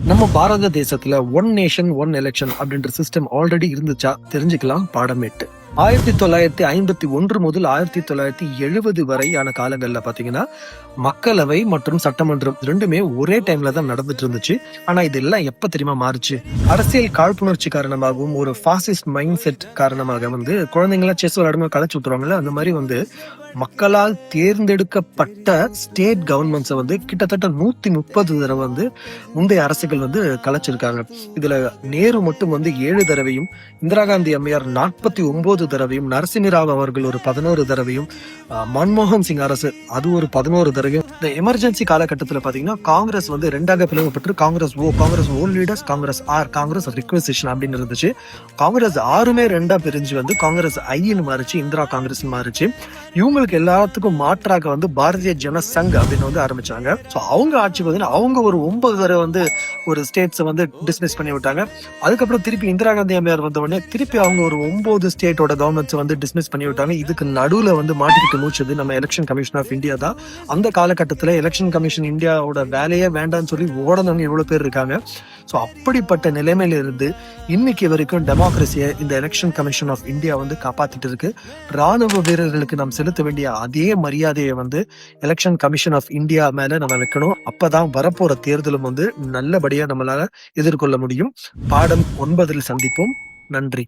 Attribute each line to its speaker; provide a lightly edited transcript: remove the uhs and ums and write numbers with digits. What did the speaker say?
Speaker 1: நம்ம பாரத தேசத்துல one nation one election அப்படின்ற சிஸ்டம் ஆல்ரெடி இருந்துச்சா தெரிஞ்சுக்கலாம் பாடம் 8. 1951 முதல் 1970 வரையான காலங்கள்ல பாத்தீங்கன்னா மக்களவை மற்றும் சட்டமன்றம் ரெண்டுமே ஒரே டைம்ல தான் நடந்துட்டு இருந்துச்சு. ஆனா இதெல்லாம் எப்ப தெரியுமா மாறுச்சு? அரசியல் காழ்ப்புணர்ச்சி காரணமாகவும் ஒரு பாசிஸ்ட் மைண்ட் செட் காரணமாக குழந்தைங்களா செஸ் விளையாடும்போது கலைச்சு விட்டுருவாங்கல்ல, அந்த மாதிரி மக்களால் தேர்ந்தெடுக்கப்பட்ட ஸ்டேட் கவர்மெண்ட்ஸை கிட்டத்தட்ட 130 தடவை முந்தைய அரசுகள் கலைச்சிருக்காங்க. இதுல நேரு மட்டும் 7 தடவையும், இந்திரா காந்தி அம்மையார் 49 தடவையும், நரசிம்மராவ் அவர்கள் ஒரு 11 தடவையும், மன்மோகன் சிங் அரசு அது ஒரு 11 தடவையும். இந்த எமர்ஜென்சி காலகட்டத்தில் பாத்தீங்கன்னா காங்கிரஸ் ரெண்டாக பிளவுபட்டு காங்கிரஸ் ஓ லீடர்ஸ், காங்கிரஸ் ஆர், காங்கிரஸ் ரிக்வெசிஷன் அப்படின்னு இருந்துச்சு. காங்கிரஸ் 6மே ரெண்டா பிரிஞ்சு காங்கிரஸ் ஐன்னு மாறிச்சு, இந்திரா காங்கிரஸ் மாறிச்சு. இவங்களுக்கு எல்லாத்துக்கும் மாற்றாக பாரதிய ஜன சங் அப்படின்னு ஆரம்பிச்சாங்க. அவங்க ஆட்சி அவங்க ஒரு 9 தடவை ஒரு ஸ்டேட்ஸ் டிஸ்மிஸ் பண்ணி விட்டாங்க. அதுக்கப்புறம் திருப்பி இந்திரா காந்தி அம்மையார் வந்த உடனே திருப்பி அவங்க ஒரு 9 ஸ்டேட்டோட கவர்மெண்ட்ஸ் டிஸ்மிஸ் பண்ணி விட்டாங்க. இதுக்கு நடுவுல மாட்டிக்கிட்டு மூச்சது நம்ம எலெக்ஷன் கமிஷன் ஆஃப் இந்தியா தான். அந்த காலகட்டத்துல எலெக்ஷன் கமிஷன் இந்தியாவோட வேலையே வேண்டாம்னு சொல்லி ஓடணும்னு எவ்வளவு பேர் இருக்காங்க. சோ அப்படிப்பட்ட நிலைமையில இருந்து இன்னைக்கு வரைக்கும் டெமோக்ரஸியை இந்த எலெக்ஷன் கமிஷன் ஆஃப் இந்தியா காப்பாத்திட்டு இருக்கு. ராணுவ வீரர்களுக்கு நாம் செலுத்த வேண்டிய அதே மரியாதையை எலெக்ஷன் கமிஷன் ஆஃப் இந்தியா மேல நம்ம வைக்கணும். அப்பதான் வரப்போற தேர்தலும் நல்லபடியா நம்மளால எதிர்கொள்ள முடியும். பாடம் 9 சந்திப்போம். நன்றி.